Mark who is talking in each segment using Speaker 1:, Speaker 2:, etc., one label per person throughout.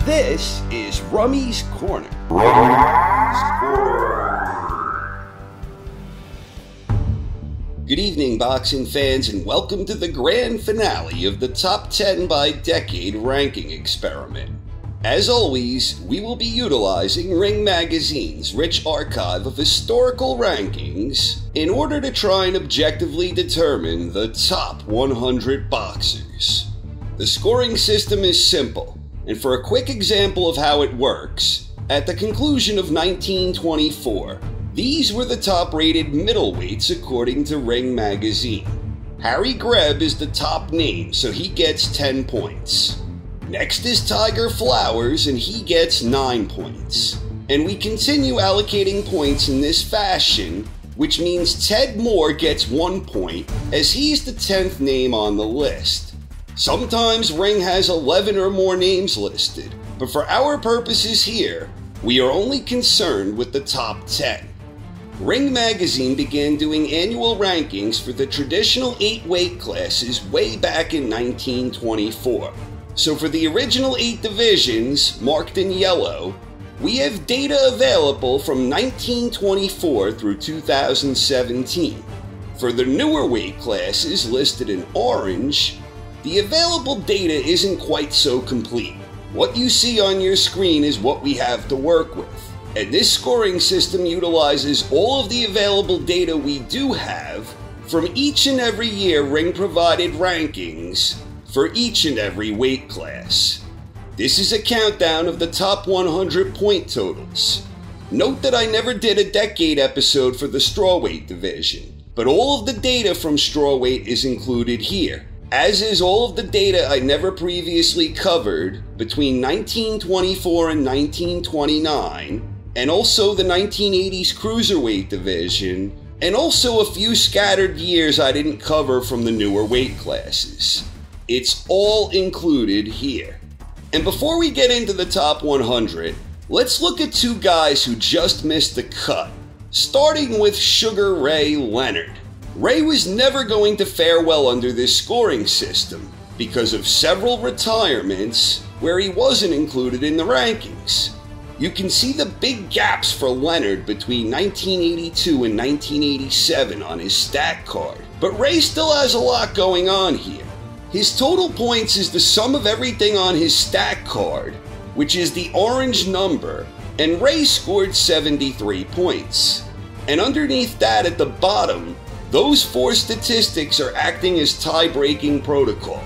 Speaker 1: This is Rummy's Corner. Good evening, boxing fans, and welcome to the grand finale of the Top 10 by Decade ranking experiment. As always, we will be utilizing Ring Magazine's rich archive of historical rankings in order to try and objectively determine the top 100 boxers. The scoring system is simple, and for a quick example of how it works, at the conclusion of 1924, these were the top-rated middleweights according to Ring Magazine. Harry Greb is the top name, so he gets 10 points. Next is Tiger Flowers, and he gets 9 points. And we continue allocating points in this fashion, which means Ted Moore gets 1 point, as he's the 10th name on the list. Sometimes Ring has 11 or more names listed, but for our purposes here, we are only concerned with the top 10. Ring Magazine began doing annual rankings for the traditional 8 weight classes way back in 1924. So for the original 8 divisions, marked in yellow, we have data available from 1924 through 2017. For the newer weight classes listed in orange, the available data isn't quite so complete. What you see on your screen is what we have to work with. And this scoring system utilizes all of the available data we do have from each and every year Ring provided rankings for each and every weight class. This is a countdown of the top 100 point totals. Note that I never did a decade episode for the strawweight division, but all of the data from strawweight is included here, as is all of the data I never previously covered between 1924 and 1929, and also the 1980s cruiserweight division, and also a few scattered years I didn't cover from the newer weight classes. It's all included here. And before we get into the top 100, let's look at 2 guys who just missed the cut, starting with Sugar Ray Leonard. Ray was never going to fare well under this scoring system because of several retirements where he wasn't included in the rankings. You can see the big gaps for Leonard between 1982 and 1987 on his stat card, but Ray still has a lot going on here. His total points is the sum of everything on his stat card, which is the orange number, and Ray scored 73 points. And underneath that at the bottom, those 4 statistics are acting as tie-breaking protocol.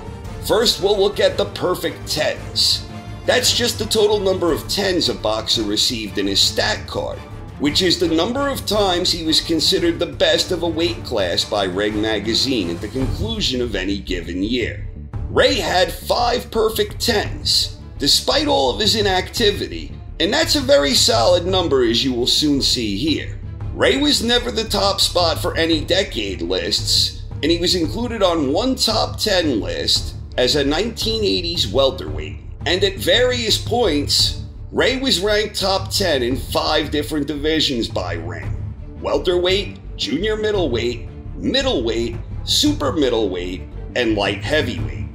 Speaker 1: First, we'll look at the perfect 10s. That's just the total number of 10s a boxer received in his stat card, which is the number of times he was considered the best of a weight class by Ring Magazine at the conclusion of any given year. Ray had 5 perfect 10s, despite all of his inactivity, and that's a very solid number, as you will soon see here. Ray was never the top spot for any decade lists, and he was included on one top 10 list as a 1980s welterweight. And at various points, Ray was ranked top 10 in 5 different divisions by Ring: welterweight, junior middleweight, middleweight, super middleweight, and light heavyweight.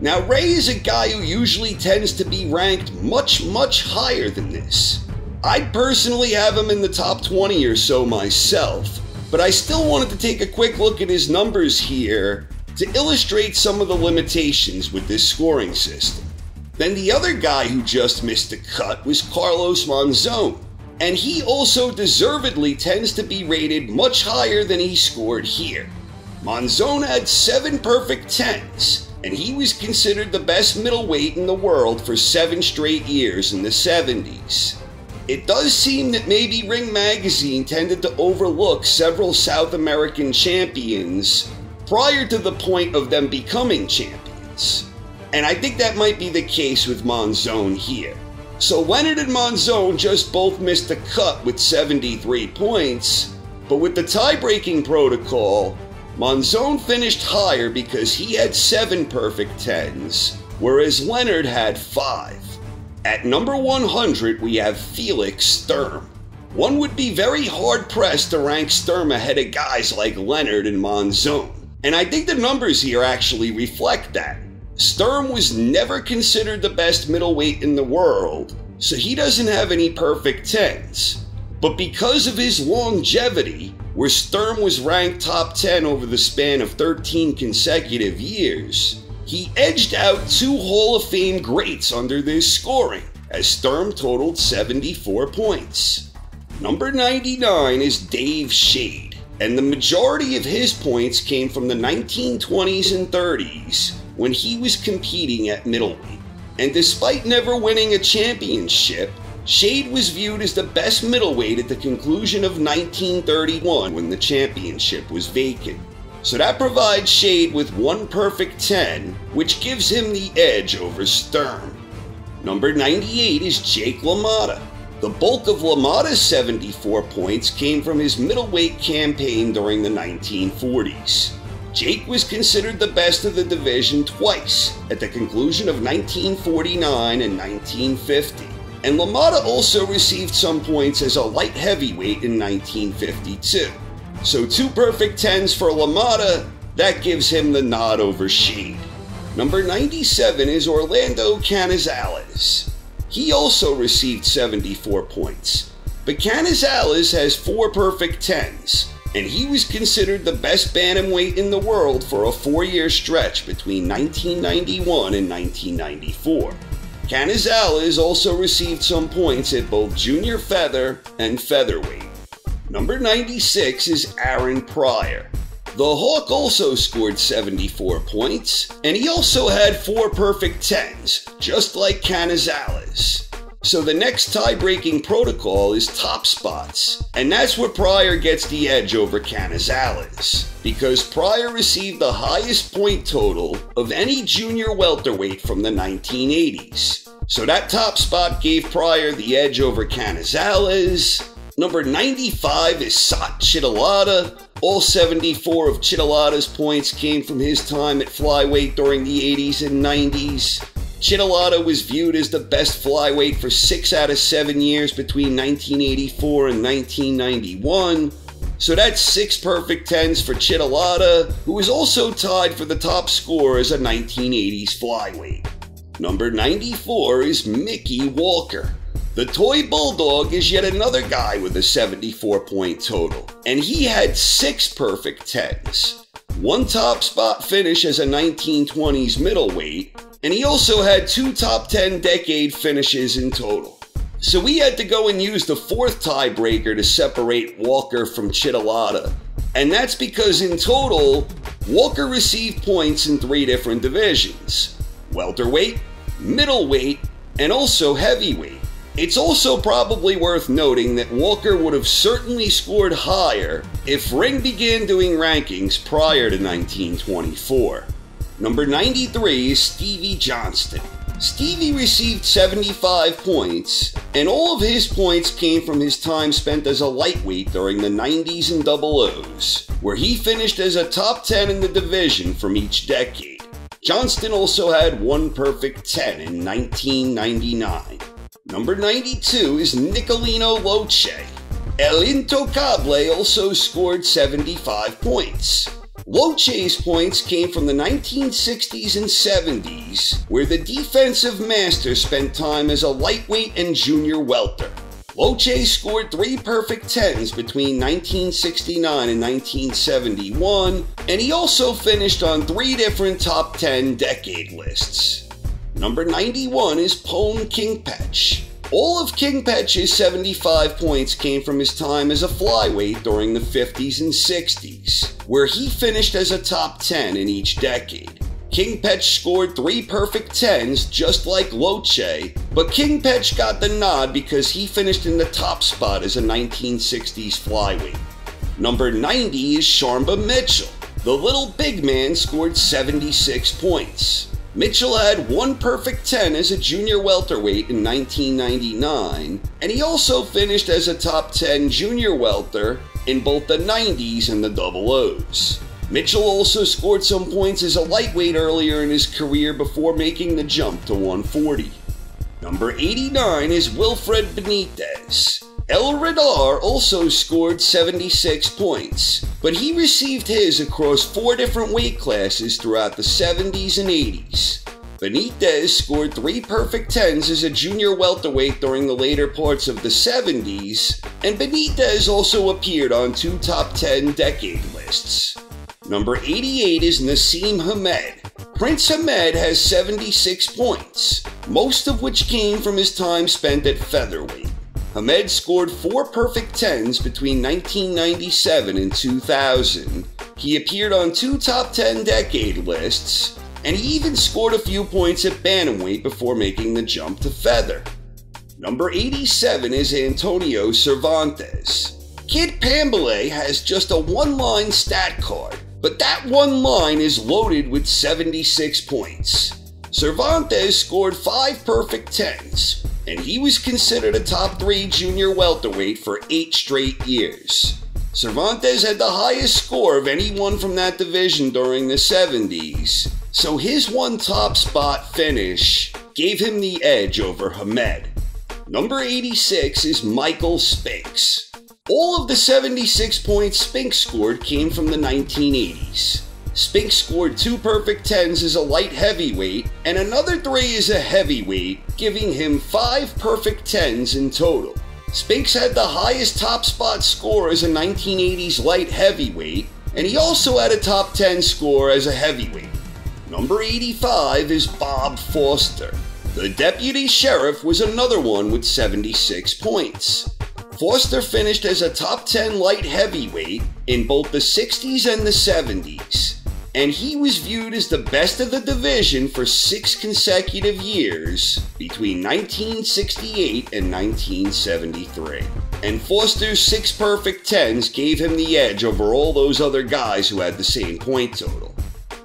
Speaker 1: Now Ray is a guy who usually tends to be ranked much higher than this. I'd personally have him in the top 20 or so myself, but I still wanted to take a quick look at his numbers here to illustrate some of the limitations with this scoring system. Then the other guy who just missed the cut was Carlos Monzon, and he also deservedly tends to be rated much higher than he scored here. Monzon had 7 perfect 10s, and he was considered the best middleweight in the world for 7 straight years in the 70s. It does seem that maybe Ring Magazine tended to overlook several South American champions prior to the point of them becoming champions. And I think that might be the case with Monzon here. So Leonard and Monzon just both missed the cut with 73 points, but with the tie-breaking protocol, Monzon finished higher because he had 7 perfect 10s, whereas Leonard had 5. At number 100, we have Felix STURM. One would be very hard-pressed to rank STURM ahead of guys like Leonard and Monzon, and I think the numbers here actually reflect that. STURM was never considered the best middleweight in the world, so he doesn't have any perfect 10s. But because of his longevity, where STURM was ranked top 10 over the span of 13 consecutive years, he edged out 2 Hall of Fame greats under this scoring, as STURM totaled 74 points. Number 99 is Dave Shade, and the majority of his points came from the 1920s and 30s when he was competing at middleweight. And despite never winning a championship, Shade was viewed as the best middleweight at the conclusion of 1931 when the championship was vacant. So that provides Shade with 1 perfect 10, which gives him the edge over STURM. Number 98 is Jake LaMotta. The bulk of LaMotta's 74 points came from his middleweight campaign during the 1940s. Jake was considered the best of the division twice, at the conclusion of 1949 and 1950. And LaMotta also received some points as a light heavyweight in 1952. So 2 perfect 10s for LaMotta, that gives him the nod over Shade. Number 97 is Orlando Canizales. He also received 74 points, but Canizales has 4 perfect 10s, and he was considered the best bantamweight in the world for a 4-year stretch between 1991 and 1994. Canizales also received some points at both junior feather and featherweight. Number 96 is Aaron Pryor. The Hawk also scored 74 points, and he also had 4 perfect 10s, just like Canizales. So the next tie-breaking protocol is top spots, and that's where Pryor gets the edge over Canizales, because Pryor received the highest point total of any junior welterweight from the 1980s. So that top spot gave Pryor the edge over Canizales. Number 95 is Sat Chittilata. All 74 of Chittilata's points came from his time at flyweight during the 80s and 90s. Chittilata was viewed as the best flyweight for 6 out of 7 years between 1984 and 1991. So that's 6 perfect 10s for Chittilata, who was also tied for the top score as a 1980s flyweight. Number 94 is Mickey Walker. The Toy Bulldog is yet another guy with a 74-point total, and he had 6 perfect 10s. 1 top spot finish as a 1920s middleweight, and he also had 2 top 10 decade finishes in total. So we had to go and use the 4th tiebreaker to separate Walker from Chittilata, and that's because in total, Walker received points in 3 different divisions: welterweight, middleweight, and also heavyweight. It's also probably worth noting that Walker would have certainly scored higher if Ring began doing rankings prior to 1924. Number 93 is Stevie Johnston. Stevie received 75 points, and all of his points came from his time spent as a lightweight during the 90s and double O's, where he finished as a top 10 in the division from each decade. Johnston also had 1 perfect 10 in 1999. Number 92 is Nicolino Locche. El Intocable also scored 75 points. Locche's points came from the 1960s and 70s, where the defensive master spent time as a lightweight and junior welter. Locche scored 3 perfect 10s between 1969 and 1971, and he also finished on 3 different top 10 decade lists. Number 91 is PONE KINGPETCH. All of KINGPETCH's 75 points came from his time as a flyweight during the 50s and 60s, where he finished as a top 10 in each decade. KINGPETCH scored 3 perfect 10s just like Locche, but KINGPETCH got the nod because he finished in the top spot as a 1960s flyweight. Number 90 is Sharmba Mitchell. The little big man scored 76 points. Mitchell had 1 perfect 10 as a junior welterweight in 1999, and he also finished as a top 10 junior welter in both the 90s and the double O's. Mitchell also scored some points as a lightweight earlier in his career before making the jump to 140. Number 89 is Wilfred Benitez. El Radar also scored 76 points. but he received his across 4 different weight classes throughout the 70s and 80s. Benitez scored 3 perfect 10s as a junior welterweight during the later parts of the 70s, and Benitez also appeared on 2 top 10 decade lists. Number 88 is NASEEM Hamed. Prince Hamed has 76 points, most of which came from his time spent at featherweight. Hamed scored 4 perfect 10s between 1997 and 2000. He appeared on 2 top 10 decade lists, and he even scored a few points at bantamweight before making the jump to feather. Number 87 is Antonio Cervantes. Kid Pambele has just a 1-line stat card, but that 1 line is loaded with 76 points. Cervantes scored 5 perfect 10s, and he was considered a top 3 junior welterweight for 8 straight years. Cervantes had the highest score of anyone from that division during the 70s, so his 1 top spot finish gave him the edge over Hamed. Number 86 is Michael Spinks. All of the 76 points Spinks scored came from the 1980s. Spinks scored 2 perfect 10s as a light heavyweight and another 3 as a heavyweight, giving him 5 perfect 10s in total. Spinks had the highest top spot score as a 1980s light heavyweight, and he also had a top 10 score as a heavyweight. Number 85 is Bob Foster. The deputy sheriff was another one with 76 points. Foster finished as a top 10 light heavyweight in both the 60s and the 70s, and he was viewed as the best of the division for 6 consecutive years between 1968 and 1973. And Foster's 6 perfect 10s gave him the edge over all those other guys who had the same point total.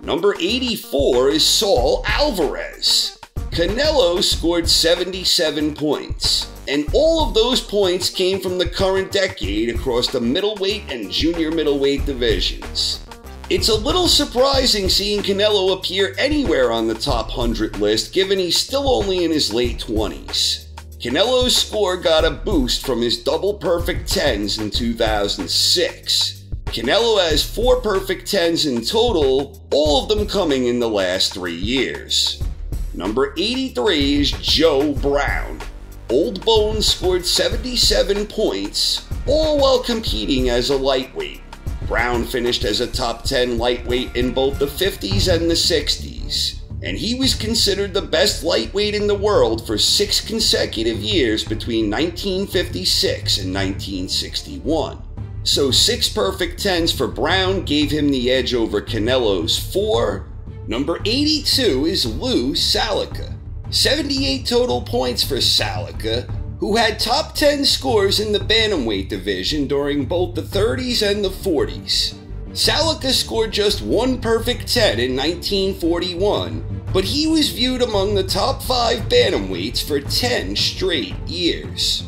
Speaker 1: Number 84 is Saul Alvarez. Canelo scored 77 points, and all of those points came from the current decade across the middleweight and junior middleweight divisions. It's a little surprising seeing Canelo appear anywhere on the top 100 list, given he's still only in his late 20s. Canelo's score got a boost from his double perfect 10s in 2006. Canelo has 4 perfect 10s in total, all of them coming in the last 3 years. Number 83 is Joe Brown. Old Bones scored 77 points, all while competing as a lightweight. Brown finished as a top 10 lightweight in both the 50s and the 60s, and he was considered the best lightweight in the world for 6 consecutive years between 1956 and 1961. So 6 perfect 10s for Brown gave him the edge over Canelo's 4. Number 82 is Lou Salica. 78 total points for Salica, who had top 10 scores in the bantamweight division during both the 30s and the 40s. Salica scored just 1 perfect 10 in 1941, but he was viewed among the top 5 bantamweights for 10 straight years.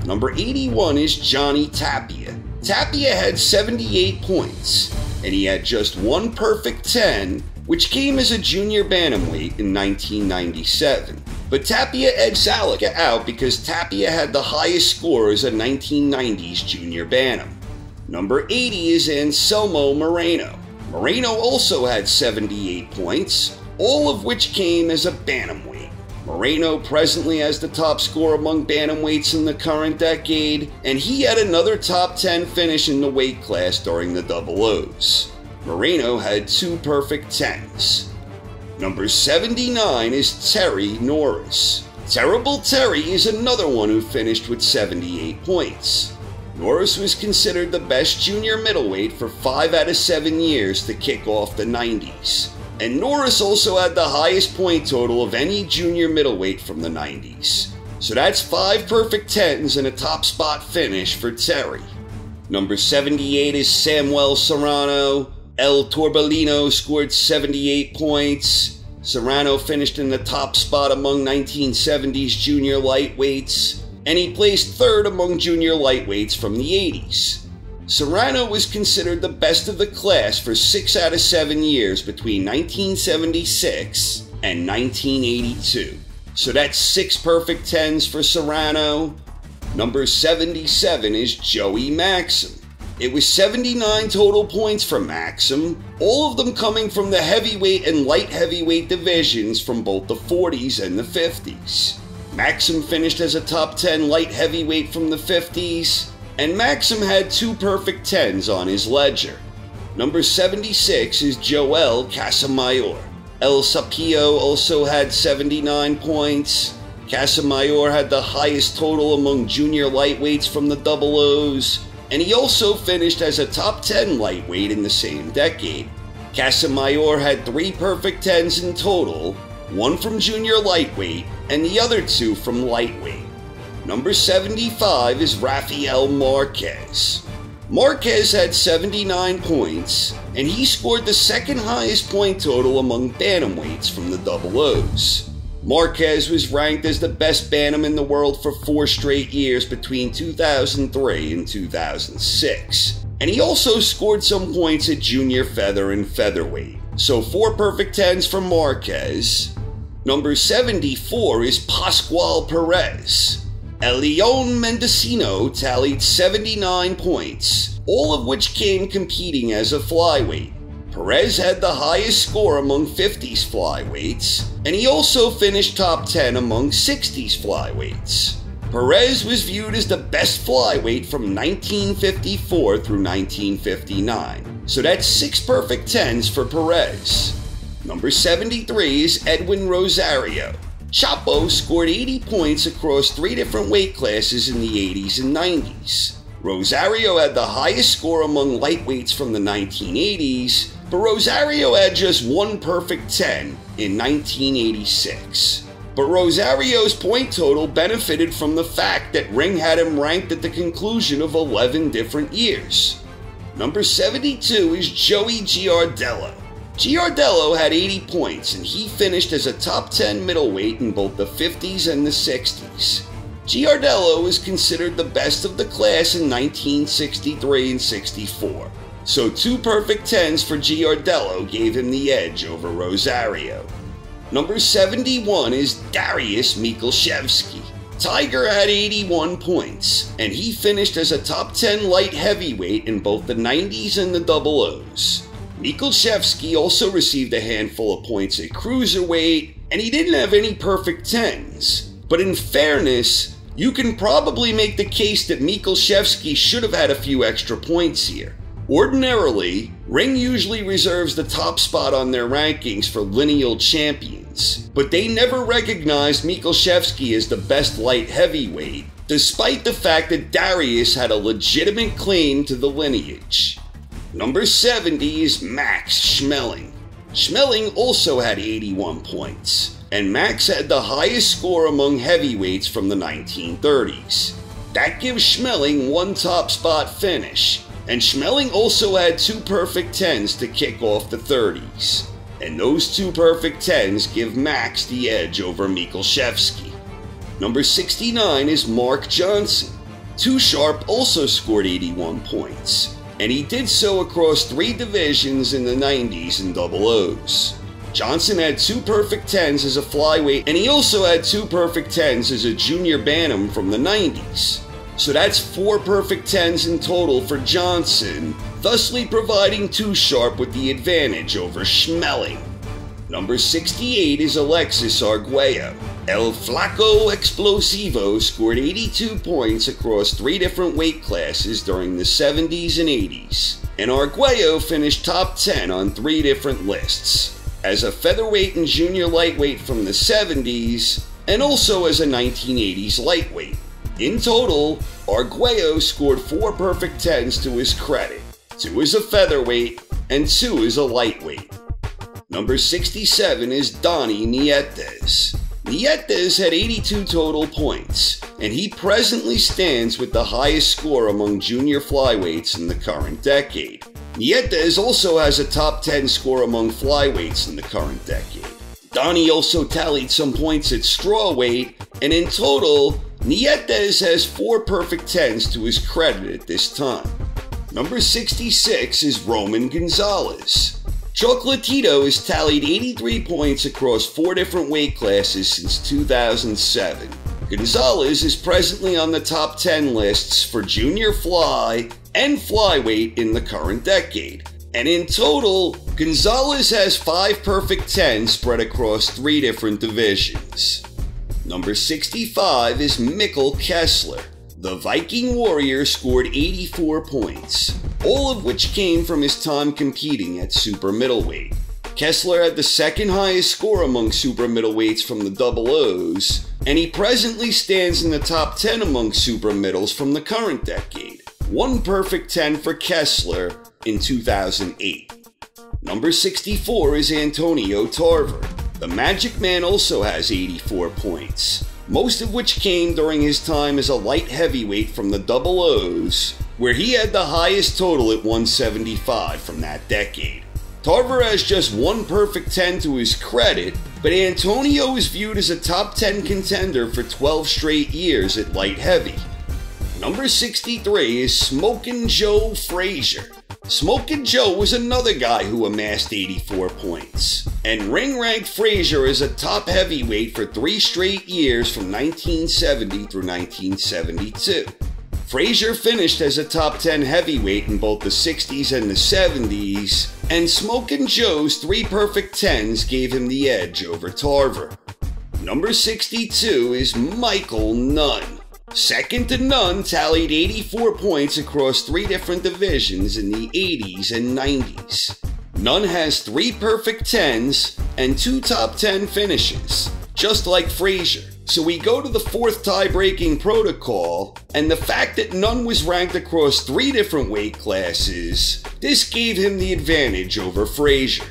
Speaker 1: Number 81 is Johnny Tapia. Tapia had 78 points, and he had just 1 perfect 10, which came as a junior bantamweight in 1997. But Tapia edged Salica out because Tapia had the highest score as a 1990s junior bantam. Number 80 is Anselmo Moreno. Moreno also had 78 points, all of which came as a bantamweight. Moreno presently has the top score among bantamweights in the current decade, and he had another top 10 finish in the weight class during the double O's. Moreno had 2 perfect 10s. Number 79 is Terry Norris. Terrible Terry is another one who finished with 78 points. Norris was considered the best junior middleweight for 5 out of 7 years to kick off the 90s. And Norris also had the highest point total of any junior middleweight from the 90s. So that's 5 perfect 10s and a top spot finish for Terry. Number 78 is Samuel Serrano. El Torbellino scored 78 points. Serrano finished in the top spot among 1970s junior lightweights, and he placed 3rd among junior lightweights from the 80s. Serrano was considered the best of the class for 6 out of 7 years between 1976 and 1982. So that's 6 perfect 10s for Serrano. Number 77 is Joey Maxim. It was 79 total points for Maxim, all of them coming from the heavyweight and light heavyweight divisions from both the 40s and the 50s. Maxim finished as a top 10 light heavyweight from the 50s, and Maxim had 2 perfect 10s on his ledger. Number 76 is Joel Casamayor. El Sapillo also had 79 points. Casamayor had the highest total among junior lightweights from the Double O's, and he also finished as a top 10 lightweight in the same decade. Casamayor had 3 perfect 10s in total, 1 from junior lightweight and the other 2 from lightweight. Number 75 is Rafael Marquez. Marquez had 79 points, and he scored the second highest point total among bantamweights from the Double O's. Marquez was ranked as the best bantam in the world for 4 straight years between 2003 and 2006. And he also scored some points at junior feather and featherweight. So 4 perfect 10s for Marquez. Number 74 is Pascual Perez. El Leon Mendocino tallied 79 points, all of which came competing as a flyweight. Perez had the highest score among 50s flyweights, and he also finished top 10 among 60s flyweights. Perez was viewed as the best flyweight from 1954 through 1959, so that's 6 perfect 10s for Perez. Number 73 is Edwin Rosario. Chapo scored 80 points across 3 different weight classes in the 80s and 90s. Rosario had the highest score among lightweights from the 1980s, but Rosario had just 1 perfect 10 in 1986. But Rosario's point total benefited from the fact that Ring had him ranked at the conclusion of 11 different years. Number 72 is Joey Giardello. Giardello had 80 points, and he finished as a top 10 middleweight in both the 50s and the 60s. Giardello is considered the best of the class in 1963 and 64. So 2 perfect 10s for Giardello gave him the edge over Rosario. Number 71 is Dariusz Michalczewski. Tiger had 81 points, and he finished as a top 10 light heavyweight in both the 90s and the Double O's. Michalczewski also received a handful of points at cruiserweight, and he didn't have any perfect 10s. But in fairness, you can probably make the case that Michalczewski should have had a few extra points here. Ordinarily, Ring usually reserves the top spot on their rankings for lineal champions, but they never recognized Michalczewski as the best light heavyweight, despite the fact that Dariusz had a legitimate claim to the lineage. Number 70 is Max Schmeling. Schmeling also had 81 points, and Max had the highest score among heavyweights from the 1930s. That gives Schmeling 1 top spot finish, and Schmeling also had 2 perfect 10s to kick off the 30s. And those 2 perfect 10s give Max the edge over Michalczewski. Number 69 is Mark Johnson. Too Sharp also scored 81 points, and he did so across 3 divisions in the 90s and Double O's. Johnson had 2 perfect 10s as a flyweight, and he also had 2 perfect 10s as a junior bantam from the 90s. So that's 4 perfect 10s in total for Johnson, thusly providing Too Sharp with the advantage over Schmeling. Number 68 is Alexis Arguello. El Flaco Explosivo scored 82 points across 3 different weight classes during the 70s and 80s, and Arguello finished top 10 on 3 different lists, as a featherweight and junior lightweight from the 70s, and also as a 1980s lightweight. In total, Arguello scored 4 perfect 10s to his credit, 2 as a featherweight and 2 as a lightweight. Number 67 is Donnie Nietez. Nietez had 82 total points, and he presently stands with the highest score among junior flyweights in the current decade. Nietez also has a top 10 score among flyweights in the current decade. Donnie also tallied some points at strawweight, and in total, Nietez has 4 perfect 10s to his credit at this time. Number 66 is Roman Gonzalez. Chocolatito has tallied 83 points across 4 different weight classes since 2007. Gonzalez is presently on the top 10 lists for junior fly and flyweight in the current decade. And in total, Gonzalez has 5 perfect 10s spread across 3 different divisions. Number 65 is Mikkel Kessler. The Viking Warrior scored 84 points, all of which came from his time competing at super middleweight. Kessler had the second highest score among super middleweights from the double O's, and he presently stands in the top 10 among super middles from the current decade. 1 perfect 10 for Kessler in 2008. Number 64 is Antonio Tarver. The Magic Man also has 84 points, most of which came during his time as a light heavyweight from the double O's, where he had the highest total at 175 from that decade. Tarver has just 1 perfect 10 to his credit, but Antonio is viewed as a top 10 contender for 12 straight years at light heavy. Number 63 is Smokin' Joe Frazier. Smokin' Joe was another guy who amassed 84 points, and ring-ranked Frazier as a top heavyweight for 3 straight years from 1970 through 1972. Frazier finished as a top 10 heavyweight in both the 60s and the 70s, and Smokin' Joe's 3 perfect 10s gave him the edge over Tarver. Number 62 is Michael Nunn. Second to none tallied 84 points across 3 different divisions in the 80s and 90s. Nunn has 3 perfect 10s and 2 top 10 finishes, just like Frazier. So we go to the 4th tie-breaking protocol, and the fact that Nunn was ranked across 3 different weight classes, this gave him the advantage over Frazier.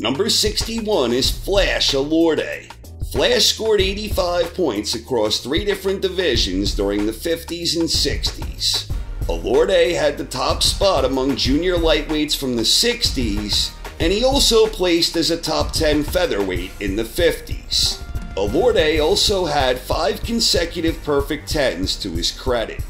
Speaker 1: Number 61 is Flash Elorde. Flash scored 85 points across 3 different divisions during the 50s and 60s. Elorde had the top spot among junior lightweights from the 60s, and he also placed as a top 10 featherweight in the 50s. Elorde also had 5 consecutive perfect 10s to his credit.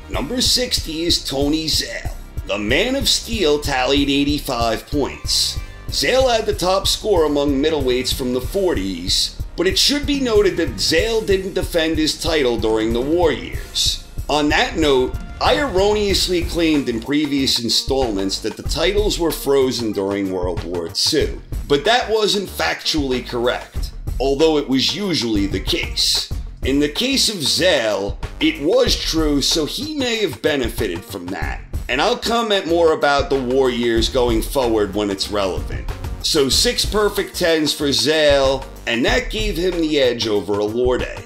Speaker 1: Number 60 is Tony Zale. The Man of Steel tallied 85 points. Zale had the top score among middleweights from the 40s, but it should be noted that Zale didn't defend his title during the war years. On that note, I erroneously claimed in previous installments that the titles were frozen during World War II, but that wasn't factually correct, although it was usually the case. In the case of Zale, it was true, so he may have benefited from that, and I'll comment more about the war years going forward when it's relevant. So 6 perfect 10s for Zale, and that gave him the edge over Elorde.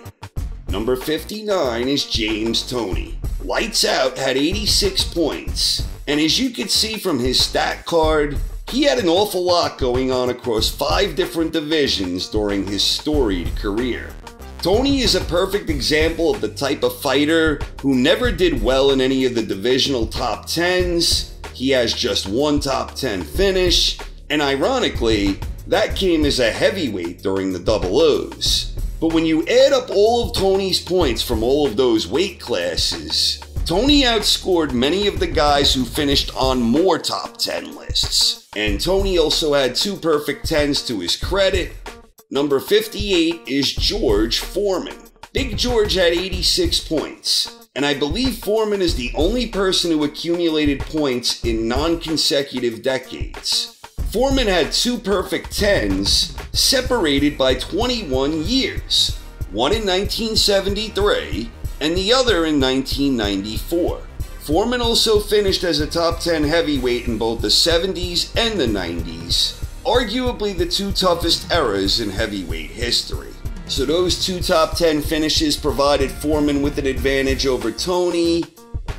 Speaker 1: Number 59 is James Toney. Lights Out had 86 points, and as you can see from his stat card, he had an awful lot going on across 5 different divisions during his storied career. Toney is a perfect example of the type of fighter who never did well in any of the divisional top 10s. He has just 1 top 10 finish, and ironically, that came as a heavyweight during the double O's. But when you add up all of Toney's points from all of those weight classes, Toney outscored many of the guys who finished on more top 10 lists. And Toney also had 2 perfect 10s to his credit. Number 58 is George Foreman. Big George had 86 points, and I believe Foreman is the only person who accumulated points in non-consecutive decades. Foreman had 2 perfect 10s, separated by 21 years, one in 1973 and the other in 1994. Foreman also finished as a top 10 heavyweight in both the 70s and the 90s, arguably the 2 toughest eras in heavyweight history. So those 2 top 10 finishes provided Foreman with an advantage over Toney.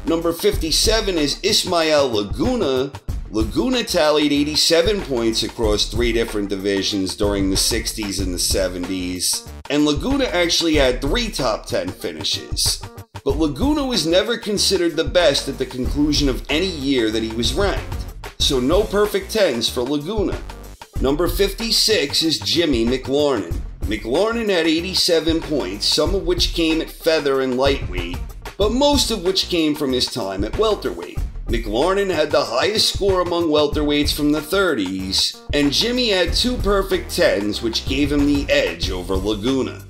Speaker 1: Number 57 is Ismael Laguna. Laguna tallied 87 points across 3 different divisions during the 60s and the 70s, and Laguna actually had 3 top 10 finishes. But Laguna was never considered the best at the conclusion of any year that he was ranked, so no perfect 10s for Laguna. Number 56 is Jimmy McLarnin. McLarnin had 87 points, some of which came at feather and lightweight, but most of which came from his time at welterweight. McLarnin had the highest score among welterweights from the 30s, and Jimmy had 2 perfect 10s, which gave him the edge over Laguna.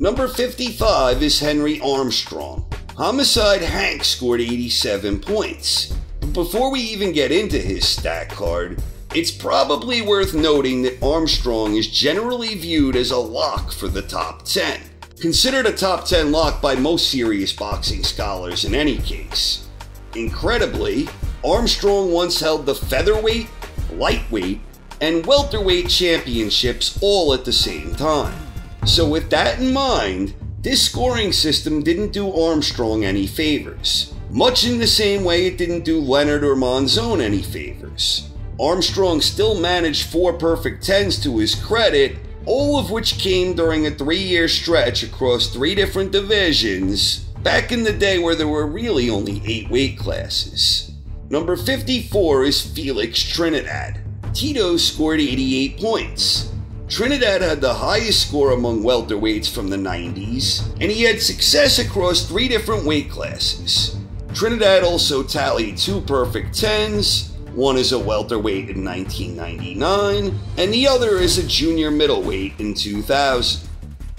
Speaker 1: Number 55 is Henry Armstrong. Homicide Hank scored 87 points. But before we even get into his stat card, it's probably worth noting that Armstrong is generally viewed as a lock for the top 10. Considered a top 10 lock by most serious boxing scholars in any case. Incredibly, Armstrong once held the featherweight, lightweight, and welterweight championships all at the same time. So with that in mind, this scoring system didn't do Armstrong any favors, much in the same way it didn't do Leonard or Monzon any favors. Armstrong still managed 4 perfect 10s to his credit, all of which came during a 3-year stretch across 3 different divisions, back in the day where there were really only 8 weight classes. Number 54 is Felix Trinidad. Tito scored 88 points. Trinidad had the highest score among welterweights from the 90s, and he had success across 3 different weight classes. Trinidad also tallied 2 perfect 10s, one as a welterweight in 1999, and the other as a junior middleweight in 2000.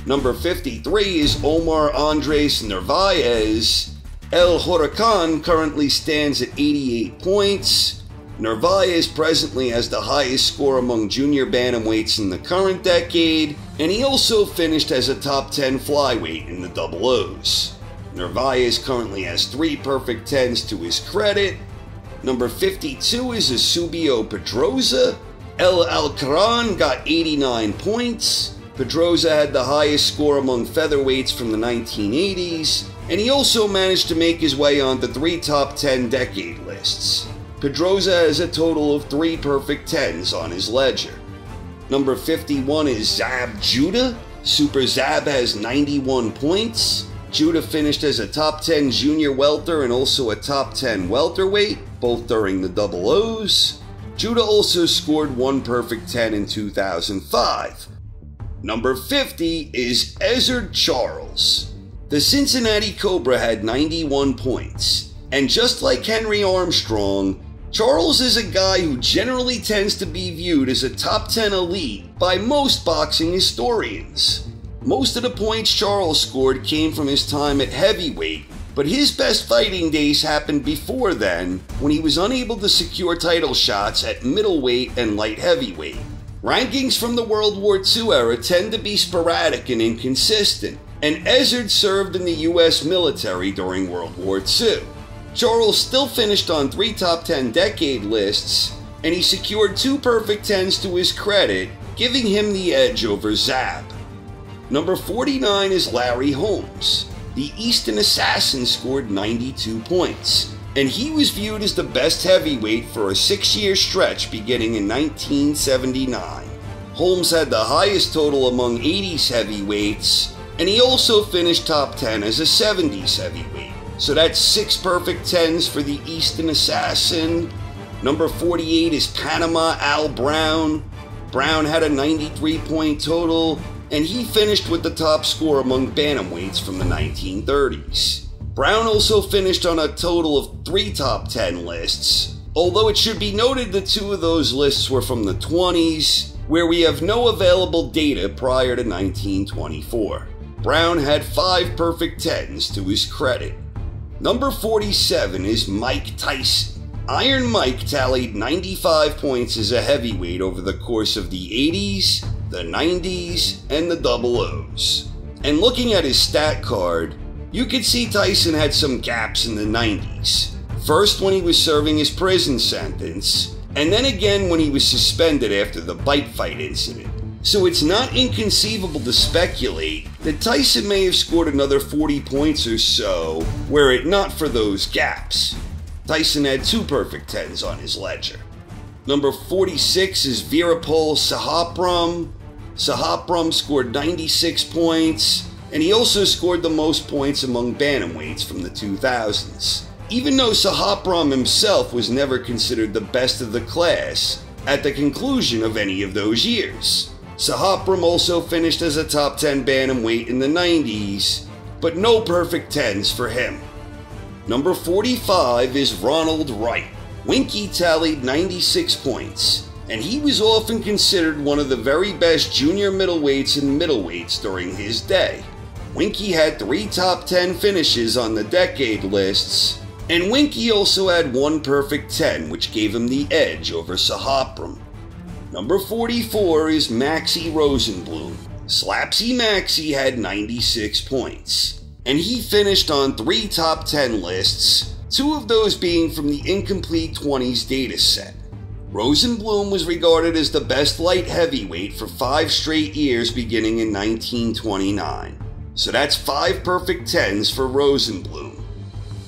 Speaker 1: Number 53 is Omar Andres Narvaez. El Huracan currently stands at 88 points. Narvaez presently has the highest score among junior bantamweights in the current decade, and he also finished as a top 10 flyweight in the double O's. Narvaez currently has 3 perfect 10s to his credit. Number 52 is Eusebio Pedroza. El Alcaran got 89 points. Pedroza had the highest score among featherweights from the 1980s, and he also managed to make his way onto 3 top 10 decade lists. Pedroza has a total of 3 perfect 10s on his ledger. Number 51 is Zab Judah. Super Zab has 91 points. Judah finished as a top 10 junior welter and also a top 10 welterweight, both during the double O's. Judah also scored 1 perfect 10 in 2005. Number 50 is Ezzard Charles. The Cincinnati Cobra had 91 points, and just like Henry Armstrong, Charles is a guy who generally tends to be viewed as a top 10 elite by most boxing historians. Most of the points Charles scored came from his time at heavyweight, but his best fighting days happened before then, when he was unable to secure title shots at middleweight and light heavyweight. Rankings from the World War II era tend to be sporadic and inconsistent, and Ezzard served in the US military during World War II. Charles still finished on 3 top 10 decade lists, and he secured 2 perfect 10s to his credit, giving him the edge over Zab. Number 49 is Larry Holmes. The Easton Assassin scored 92 points, and he was viewed as the best heavyweight for a 6-year stretch beginning in 1979. Holmes had the highest total among 80s heavyweights, and he also finished top 10 as a 70s heavyweight. So that's 6 perfect 10s for the Easton Assassin. Number 48 is Panama Al Brown. Brown had a 93-point total, and he finished with the top score among bantamweights from the 1930s. Brown also finished on a total of 3 top 10 lists, although it should be noted that 2 of those lists were from the 20s, where we have no available data prior to 1924. Brown had 5 perfect 10s to his credit. Number 47 is Mike Tyson. Iron Mike tallied 95 points as a heavyweight over the course of the 80s, the 90s, and the double O's. And looking at his stat card, you could see Tyson had some gaps in the 90s. First when he was serving his prison sentence, and then again when he was suspended after the bite fight incident. So it's not inconceivable to speculate that Tyson may have scored another 40 points or so were it not for those gaps. Tyson had 2 perfect 10s on his ledger. Number 46 is Virapol Sahaprom. Sahaprom scored 96 points, and he also scored the most points among bantamweights from the 2000s. Even though Sahaprom himself was never considered the best of the class at the conclusion of any of those years. Sahaprom also finished as a top 10 bantamweight in the 90s, but no perfect 10s for him. Number 45 is Ronald Wright. Winky tallied 96 points, and he was often considered one of the very best junior middleweights and middleweights during his day. Winky had 3 top 10 finishes on the decade lists, And Winky also had one perfect 10, which gave him the edge over Sahapram. Number 44 is Maxie Rosenblum. Slapsy Maxie had 96 points, and he finished on 3 top 10 lists, 2 of those being from the incomplete 20s data set. Rosenblum was regarded as the best light heavyweight for 5 straight years beginning in 1929. So that's 5 perfect 10s for Rosenblum.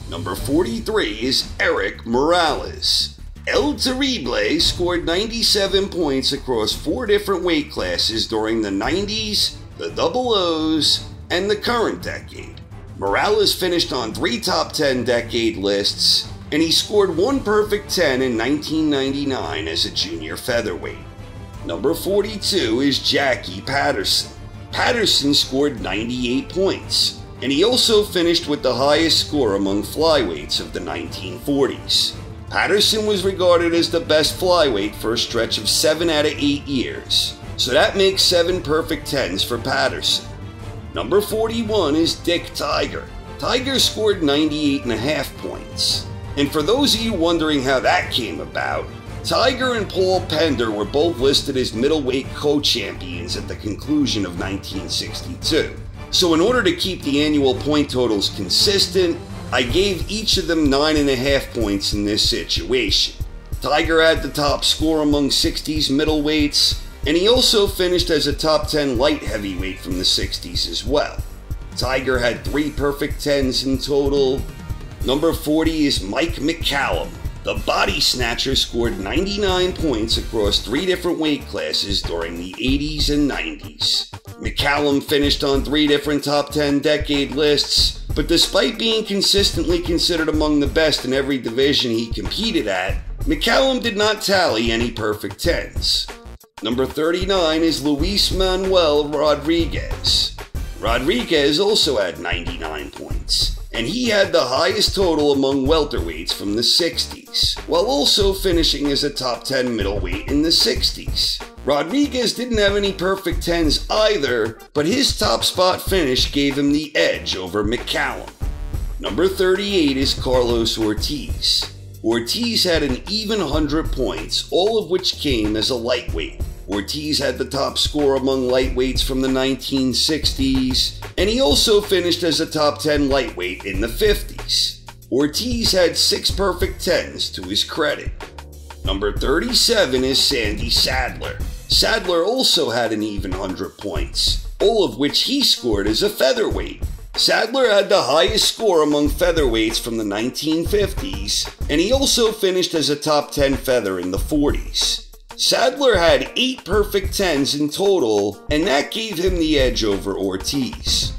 Speaker 1: Number 43 is Eric Morales. El Terrible scored 97 points across 4 different weight classes during the 90s, the Double O's, and the current decade. Morales finished on 3 top 10 decade lists, and he scored 1 perfect 10 in 1999 as a junior featherweight. Number 42 is Jackie Patterson. Patterson scored 98 points, and he also finished with the highest score among flyweights of the 1940s. Patterson was regarded as the best flyweight for a stretch of 7 out of 8 years, so that makes 7 perfect 10s for Patterson. Number 41 is Dick Tiger. Tiger scored 98.5 points. And for those of you wondering how that came about, Tiger and Paul Pender were both listed as middleweight co-champions at the conclusion of 1962. So in order to keep the annual point totals consistent, I gave each of them 9.5 points in this situation. Tiger had the top score among 60s middleweights, and he also finished as a top 10 light heavyweight from the 60s as well. Tiger had 3 perfect 10s in total. Number 40 is Mike McCallum. The body snatcher scored 99 points across 3 different weight classes during the 80s and 90s. McCallum finished on 3 different top 10 decade lists, but despite being consistently considered among the best in every division he competed at, McCallum did not tally any perfect 10s. Number 39 is Luis Manuel Rodriguez. Rodriguez also had 99 points, and he had the highest total among welterweights from the 60s, while also finishing as a top 10 middleweight in the 60s. Rodriguez didn't have any perfect 10s either, but his top spot finish gave him the edge over McCallum. Number 38 is Carlos Ortiz. Ortiz had an even 100 points, all of which came as a lightweight. Ortiz had the top score among lightweights from the 1960s, and he also finished as a top 10 lightweight in the 50s. Ortiz had 6 perfect 10s to his credit. Number 37 is Sandy Sadler. Sadler also had an even 100 points, all of which he scored as a featherweight. Sadler had the highest score among featherweights from the 1950s, and he also finished as a top 10 feather in the 40s. Sadler had 8 perfect 10s in total, and that gave him the edge over Ortiz.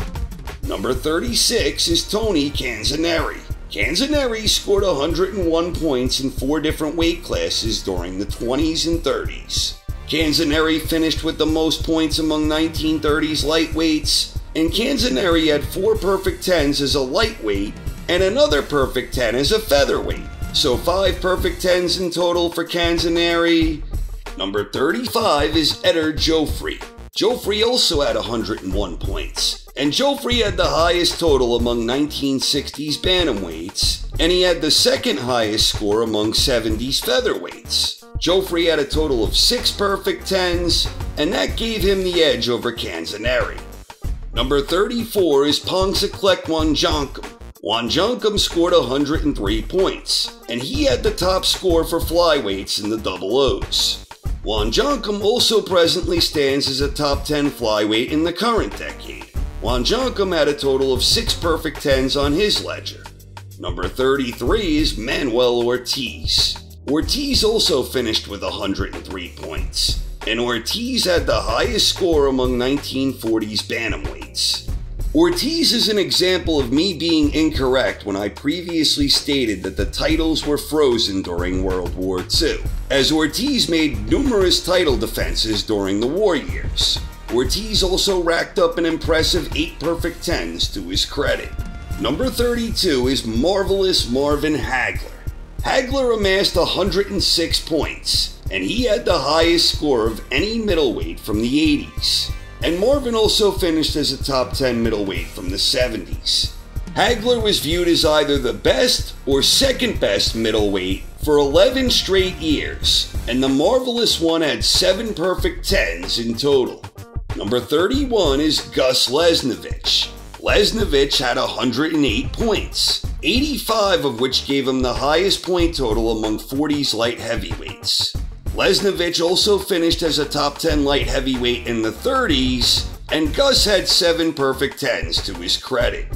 Speaker 1: Number 36 is Tony Canzoneri. Canzoneri scored 101 points in 4 different weight classes during the 20s and 30s. Canzoneri finished with the most points among 1930s lightweights, and Canzoneri had 4 perfect 10s as a lightweight and another perfect 10 as a featherweight. So 5 perfect 10s in total for Canzoneri. Number 35 is Eddard Joffrey. Joffrey also had 101 points, and Joffrey had the highest total among 1960s bantamweights, and he had the second highest score among 70s featherweights. Joffrey had a total of 6 perfect 10s, and that gave him the edge over Canzoneri. Number 34 is Pongsaklek Wanjankum. Wanjankum scored 103 points, and he had the top score for flyweights in the Double O's. Wanjankum also presently stands as a top 10 flyweight in the current decade. Wanjankum had a total of 6 perfect 10s on his ledger. Number 33 is Manuel Ortiz. Ortiz also finished with 103 points, and Ortiz had the highest score among 1940s bantamweights. Ortiz is an example of me being incorrect when I previously stated that the titles were frozen during World War II, as Ortiz made numerous title defenses during the war years. Ortiz also racked up an impressive 8 perfect 10s to his credit. Number 32 is Marvelous Marvin Hagler. Hagler amassed 106 points, and he had the highest score of any middleweight from the 80s. And Marvin also finished as a top 10 middleweight from the 70s. Hagler was viewed as either the best or second best middleweight for 11 straight years, and the Marvelous One had 7 perfect 10s in total. Number 31 is Gus Lesnovich. Lesnovich had 108 points, 85 of which gave him the highest point total among 40s light heavyweights. Lesnovich also finished as a top 10 light heavyweight in the 30s, and Gus had 7 perfect 10s to his credit.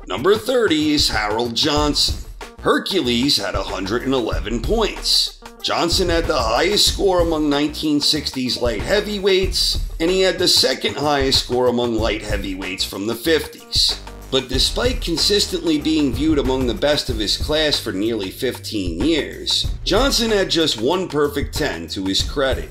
Speaker 1: Number 30 is Harold Johnson. Hercules had 111 points. Johnson had the highest score among 1960s light heavyweights, and he had the second highest score among light heavyweights from the 50s. But despite consistently being viewed among the best of his class for nearly 15 years, Johnson had just 1 perfect 10 to his credit.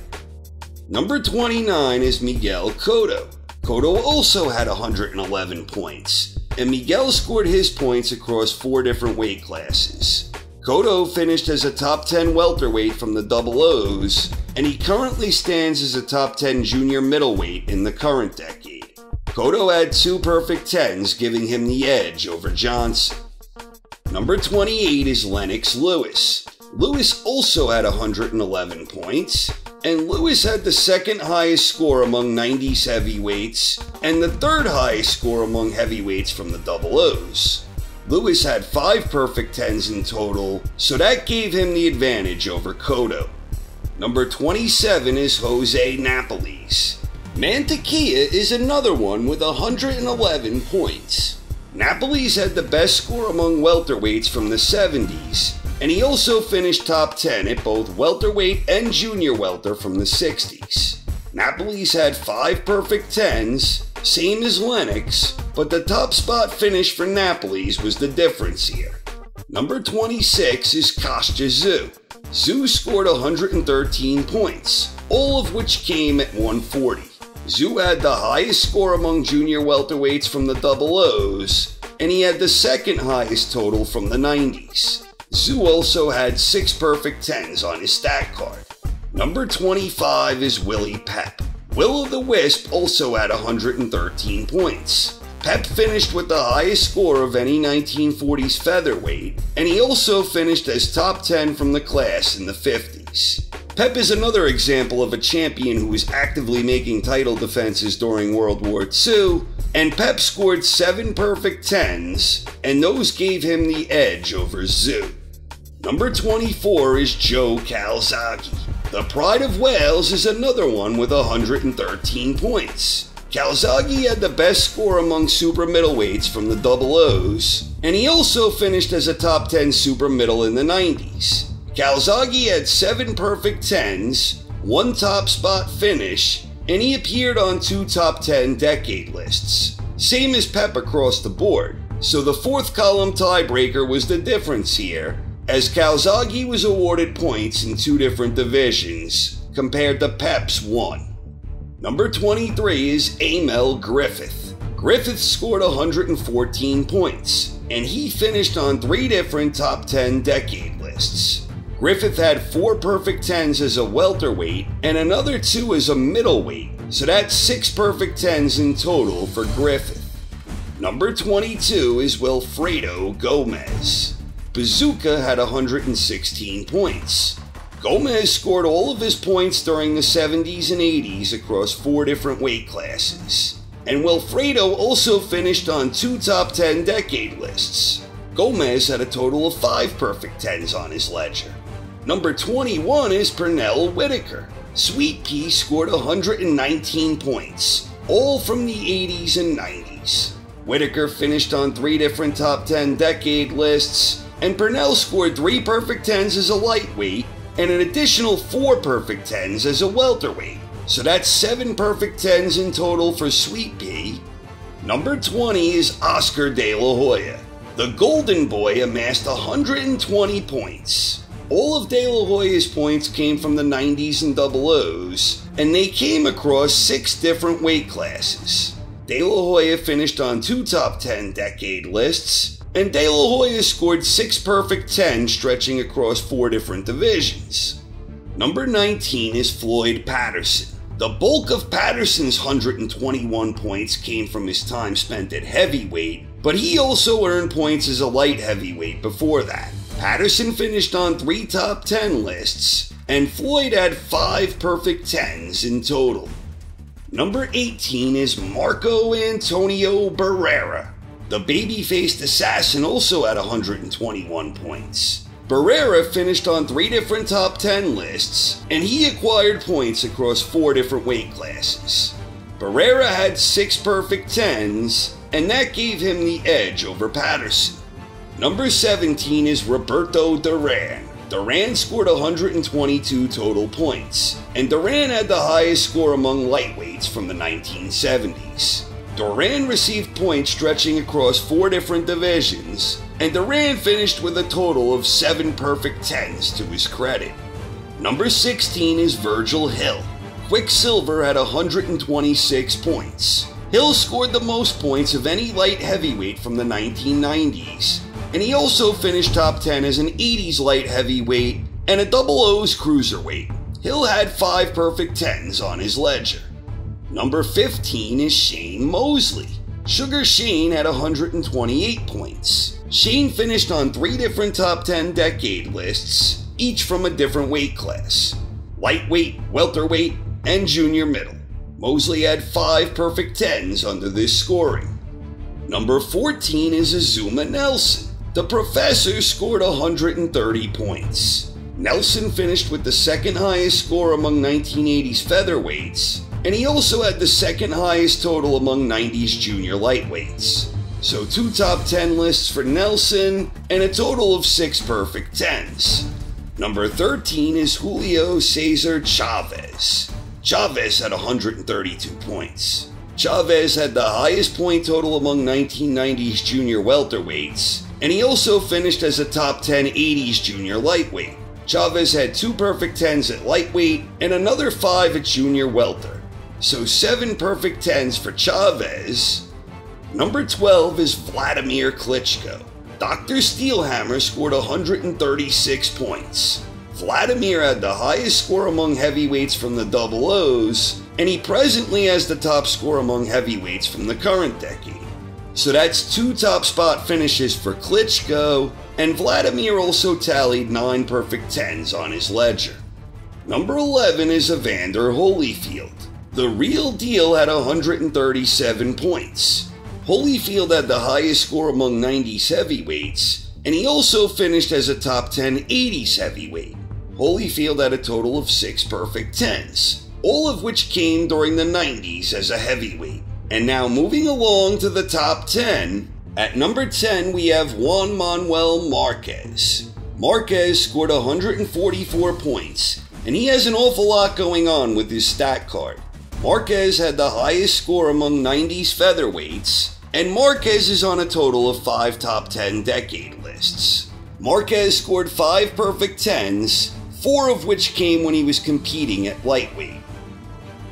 Speaker 1: Number 29 is Miguel Cotto. Cotto also had 111 points, and Miguel scored his points across 4 different weight classes. Cotto finished as a top 10 welterweight from the Double O's, and he currently stands as a top 10 junior middleweight in the current decade. Cotto had 2 perfect 10s, giving him the edge over Johnson. Number 28 is Lennox Lewis. Lewis also had 111 points, and Lewis had the second highest score among 90s heavyweights and the third highest score among heavyweights from the Double O's. Lewis had 5 perfect 10s in total, so that gave him the advantage over Cotto. Number 27 is Jose Napoles. Mantequilla is another one with 111 points. Napoles had the best score among welterweights from the 70s, and he also finished top 10 at both welterweight and junior welter from the 60s. Napoles had 5 perfect 10s, same as Lennox, but the top spot finish for Napoles was the difference here. Number 26 is Kostya Tszyu. Tszyu scored 113 points, all of which came at 140. Tszyu had the highest score among junior welterweights from the Double O's, and he had the second highest total from the 90s. Tszyu also had 6 perfect 10s on his stat card. Number 25 is Willie Pep. Will-o'-the-Wisp also had 113 points. Pep finished with the highest score of any 1940s featherweight, and he also finished as top 10 from the class in the 50s. Pep is another example of a champion who was actively making title defenses during World War II, and Pep scored 7 perfect 10s, and those gave him the edge over Tszyu. Number 24 is Joe Calzaghe. The Pride of Wales is another one with 113 points. Calzaghe had the best score among super middleweights from the Double O's, and he also finished as a top 10 super middle in the 90s. Calzaghe had 7 perfect 10s, 1 top spot finish, and he appeared on 2 top 10 decade lists. Same as Pep across the board, so the 4th column tiebreaker was the difference here, as Calzaghe was awarded points in 2 different divisions, compared to Pep's 1. Number 23 is Amel Griffith. Griffith scored 114 points, and he finished on 3 different top 10 decade lists. Griffith had 4 perfect 10s as a welterweight and another 2 as a middleweight, so that's 6 perfect 10s in total for Griffith. Number 22 is Wilfredo Gomez. Bazooka had 116 points. Gomez scored all of his points during the 70s and 80s across 4 different weight classes, and Wilfredo also finished on 2 top 10 decade lists. Gomez had a total of 5 perfect 10s on his ledger. Number 21 is Pernell Whitaker. Sweet Pea scored 119 points, all from the 80s and 90s. Whitaker finished on 3 different top 10 decade lists, and Pernell scored 3 perfect 10s as a lightweight and an additional 4 perfect 10s as a welterweight, so that's 7 perfect 10s in total for Sweet Pea. Number 20 is Oscar De La Hoya. The Golden Boy amassed 120 points. All of De La Hoya's points came from the 90s and Double O's, and they came across 6 different weight classes. De La Hoya finished on 2 top 10 decade lists, and De La Hoya scored 6 perfect 10 stretching across 4 different divisions. Number 19 is Floyd Patterson. The bulk of Patterson's 121 points came from his time spent at heavyweight, but he also earned points as a light heavyweight before that. Patterson finished on 3 top 10 lists, and Floyd had 5 perfect 10s in total. Number 18 is Marco Antonio Barrera. The baby-faced assassin also had 121 points. Barrera finished on 3 different top 10 lists, and he acquired points across 4 different weight classes. Barrera had 6 perfect 10s, and that gave him the edge over Patterson. Number 17 is Roberto Duran. Duran scored 122 total points, and Duran had the highest score among lightweights from the 1970s. Duran received points stretching across 4 different divisions, and Duran finished with a total of 7 perfect 10s to his credit. Number 16 is Virgil Hill. Quicksilver had 126 points. Hill scored the most points of any light heavyweight from the 1990s, and he also finished top 10 as an 80s light heavyweight and a double O's cruiserweight. Hill had 5 perfect 10s on his ledger. Number 15 is Shane Mosley. Sugar Shane had 128 points. Shane finished on 3 different top 10 decade lists, each from a different weight class: lightweight, welterweight, and junior middle. Mosley had 5 perfect 10s under this scoring. Number 14 is Azuma Nelson. The Professor scored 130 points. Nelson finished with the 2nd highest score among 1980s featherweights, and he also had the 2nd highest total among 90s junior lightweights. So 2 top 10 lists for Nelson, and a total of 6 perfect 10s. Number 13 is Julio Cesar Chavez. Chavez had 132 points. Chavez had the highest point total among 1990s junior welterweights, and he also finished as a top 10 80s junior lightweight. Chavez had 2 perfect 10s at lightweight and another 5 at junior welter. So 7 perfect 10s for Chavez. Number 12 is Vladimir Klitschko. Dr. Steelhammer scored 136 points. Vladimir had the highest score among heavyweights from the double O's, and he presently has the top score among heavyweights from the current decade. So that's 2 top spot finishes for Klitschko, and Vladimir also tallied 9 perfect 10s on his ledger. Number 11 is Evander Holyfield. The real deal had 137 points. Holyfield had the highest score among 90s heavyweights, and he also finished as a top 10 80s heavyweight. Holyfield had a total of 6 perfect 10s, all of which came during the 90s as a heavyweight. And now moving along to the top 10, at number 10 we have Juan Manuel Marquez. Marquez scored 144 points, and he has an awful lot going on with his stat card. Marquez had the highest score among 90s featherweights, and Marquez is on a total of 5 top 10 decade lists. Marquez scored 5 perfect 10s, 4 of which came when he was competing at lightweight.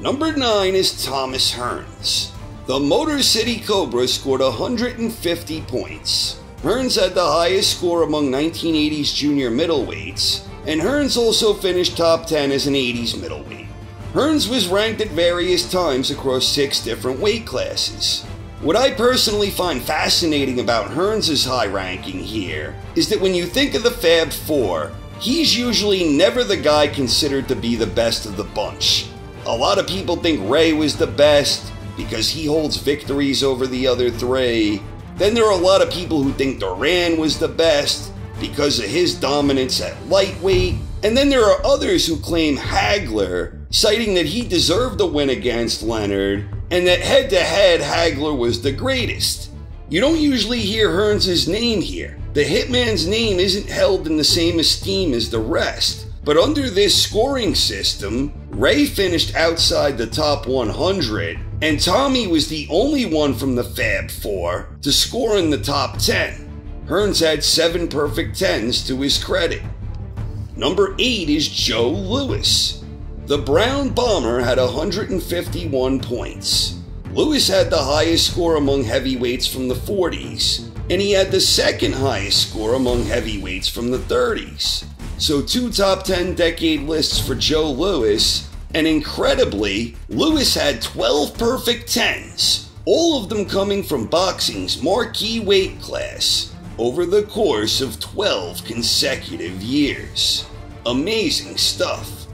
Speaker 1: Number 9 is Thomas Hearns. The Motor City Cobra scored 150 points. Hearns had the highest score among 1980s junior middleweights, and Hearns also finished top 10 as an 80s middleweight. Hearns was ranked at various times across 6 different weight classes. What I personally find fascinating about Hearns' high ranking here is that when you think of the Fab Four, he's usually never the guy considered to be the best of the bunch. A lot of people think Ray was the best because he holds victories over the other 3. Then there are a lot of people who think Duran was the best because of his dominance at lightweight. And then there are others who claim Hagler, citing that he deserved the win against Leonard, and that head-to-head Hagler was the greatest. You don't usually hear Hearns' name here. The Hitman's name isn't held in the same esteem as the rest. But under this scoring system, Ray finished outside the top 100, and Tommy was the only one from the Fab Four to score in the top 10. Hearns had 7 perfect 10s to his credit. Number 8 is Joe Louis. The Brown Bomber had 151 points. Louis had the highest score among heavyweights from the 40s, and he had the 2nd highest score among heavyweights from the 30s. So 2 top 10 decade lists for Joe Louis, and incredibly, Louis had 12 perfect 10s, all of them coming from boxing's marquee weight class over the course of 12 consecutive years. Amazing stuff.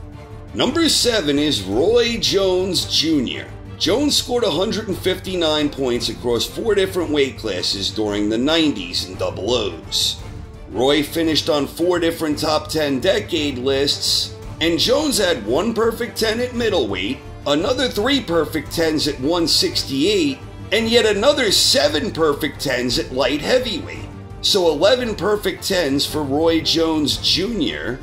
Speaker 1: Number 7 is Roy Jones Jr. Jones scored 159 points across 4 different weight classes during the 90s and double O's. Roy finished on 4 different top 10 decade lists, and Jones had 1 perfect 10 at middleweight, another 3 perfect 10s at 168, and yet another 7 perfect 10s at light heavyweight. So 11 perfect 10s for Roy Jones Jr.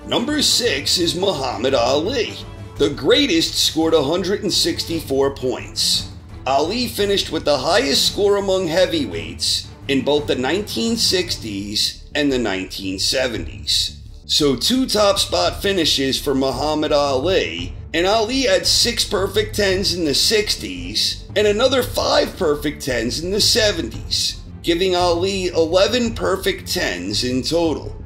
Speaker 1: Number 6 is Muhammad Ali. The greatest scored 164 points. Ali finished with the highest score among heavyweights in both the 1960s and the 1970s. So 2 top spot finishes for Muhammad Ali, and Ali had 6 perfect 10s in the 60s and another 5 perfect 10s in the 70s, giving Ali 11 perfect 10s in total.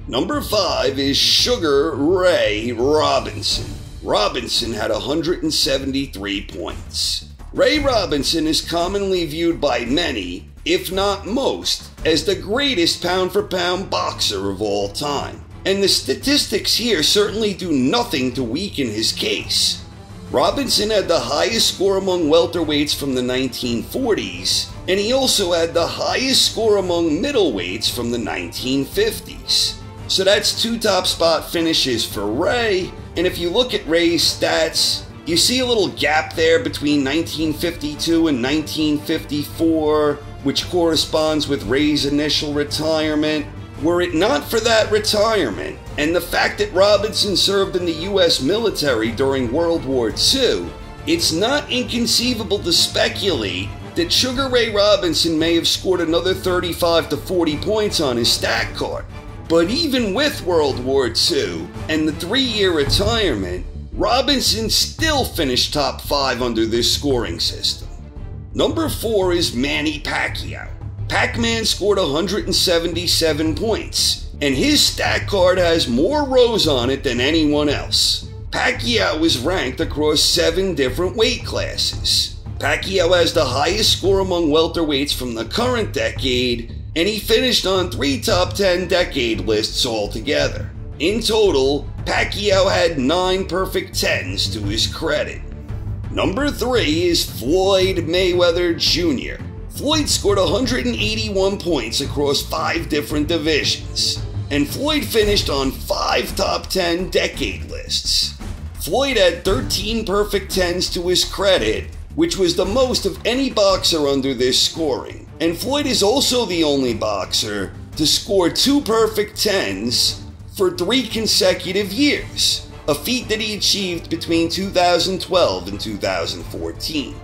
Speaker 1: Number 5 is Sugar Ray Robinson. Robinson had 173 points. Ray Robinson is commonly viewed by many, if not most, as the greatest pound-for-pound boxer of all time. And the statistics here certainly do nothing to weaken his case. Robinson had the highest score among welterweights from the 1940s, and he also had the highest score among middleweights from the 1950s. So that's 2 top spot finishes for Ray, and if you look at Ray's stats, you see a little gap there between 1952 and 1954, which corresponds with Ray's initial retirement. Were it not for that retirement, and the fact that Robinson served in the US military during World War II, it's not inconceivable to speculate that Sugar Ray Robinson may have scored another 35 to 40 points on his stat card. But even with World War II and the 3-year retirement, Robinson still finished top 5 under this scoring system. Number 4 is Manny Pacquiao. Pac-Man scored 177 points, and his stat card has more rows on it than anyone else. Pacquiao was ranked across 7 different weight classes. Pacquiao has the highest score among welterweights from the current decade, and he finished on 3 top 10 decade lists altogether. In total, Pacquiao had 9 perfect 10s to his credit. Number 3 is Floyd Mayweather Jr. Floyd scored 181 points across 5 different divisions, and Floyd finished on 5 top 10 decade lists. Floyd had 13 perfect 10s to his credit, which was the most of any boxer under this scoring. And Floyd is also the only boxer to score 2 perfect 10s for 3 consecutive years, a feat that he achieved between 2012 and 2014.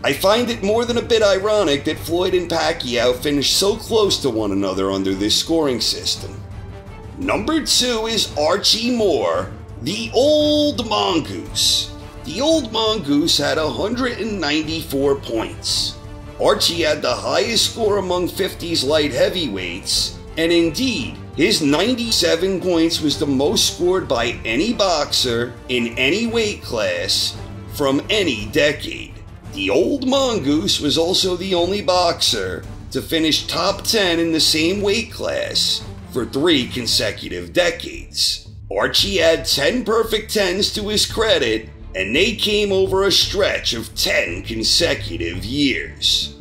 Speaker 1: I find it more than a bit ironic that Floyd and Pacquiao finished so close to one another under this scoring system. Number 2 is Archie Moore, the Old Mongoose. The Old Mongoose had 194 points. Archie had the highest score among 50s light heavyweights, and indeed, his 97 points was the most scored by any boxer in any weight class from any decade. The Old Mongoose was also the only boxer to finish top 10 in the same weight class for 3 consecutive decades. Archie had 10 perfect 10s to his credit, and they came over a stretch of 10 consecutive years.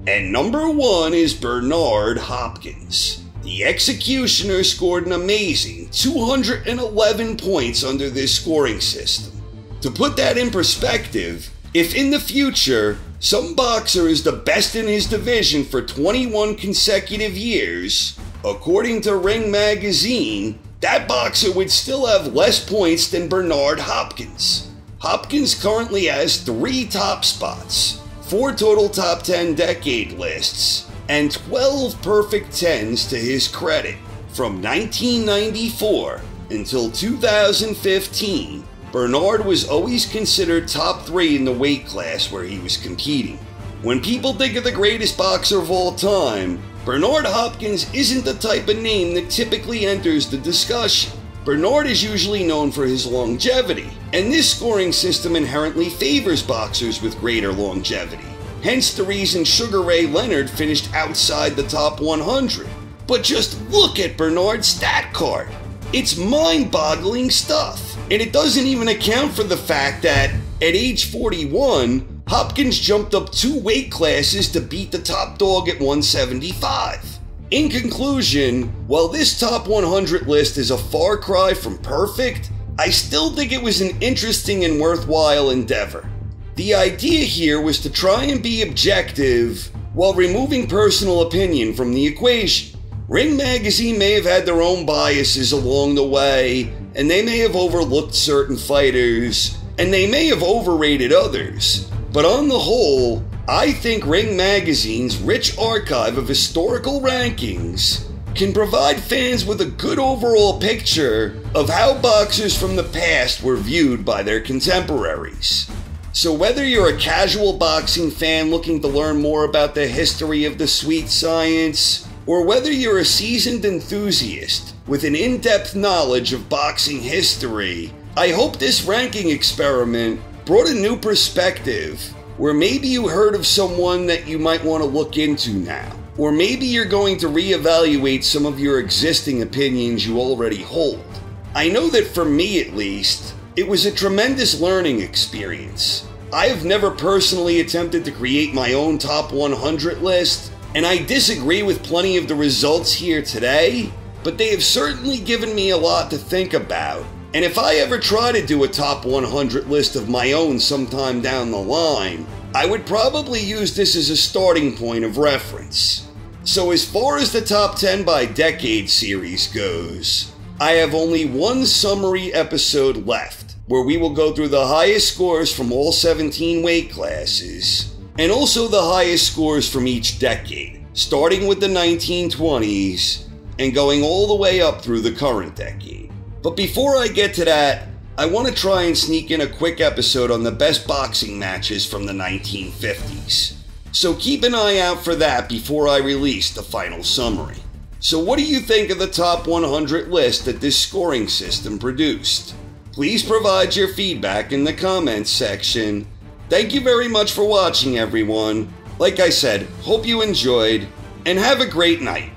Speaker 1: And number 1 is Bernard Hopkins. The Executioner scored an amazing 211 points under this scoring system. To put that in perspective, if in the future some boxer is the best in his division for 21 consecutive years, according to Ring Magazine, that boxer would still have less points than Bernard Hopkins. Hopkins currently has 3 top spots, 4 total top 10 decade lists, and 12 perfect 10s to his credit. From 1994 until 2015, Bernard was always considered top 3 in the weight class where he was competing. When people think of the greatest boxer of all time, Bernard Hopkins isn't the type of name that typically enters the discussion. Bernard is usually known for his longevity, and this scoring system inherently favors boxers with greater longevity. Hence the reason Sugar Ray Leonard finished outside the top 100. But just look at Bernard's stat card. It's mind-boggling stuff. And it doesn't even account for the fact that at age 41, Hopkins jumped up 2 weight classes to beat the top dog at 175. In conclusion, while this top 100 list is a far cry from perfect, I still think it was an interesting and worthwhile endeavor. The idea here was to try and be objective while removing personal opinion from the equation. Ring Magazine may have had their own biases along the way, and they may have overlooked certain fighters, and they may have overrated others. But on the whole, I think Ring Magazine's rich archive of historical rankings can provide fans with a good overall picture of how boxers from the past were viewed by their contemporaries. So whether you're a casual boxing fan looking to learn more about the history of the sweet science, or whether you're a seasoned enthusiast with an in-depth knowledge of boxing history, I hope this ranking experiment brought a new perspective where maybe you heard of someone that you might want to look into now, or maybe you're going to reevaluate some of your existing opinions you already hold. I know that for me at least, it was a tremendous learning experience. I have never personally attempted to create my own top 100 list, and I disagree with plenty of the results here today, but they have certainly given me a lot to think about. And if I ever try to do a top 100 list of my own sometime down the line, I would probably use this as a starting point of reference. So as far as the top 10 by decade series goes, I have only one summary episode left, where we will go through the highest scores from all 17 weight classes, and also the highest scores from each decade, starting with the 1920s and going all the way up through the current decade. But before I get to that, I want to try and sneak in a quick episode on the best boxing matches from the 1950s. So keep an eye out for that before I release the final summary. So what do you think of the top 100 list that this scoring system produced? Please provide your feedback in the comments section. Thank you very much for watching, everyone. Like I said, hope you enjoyed, and have a great night.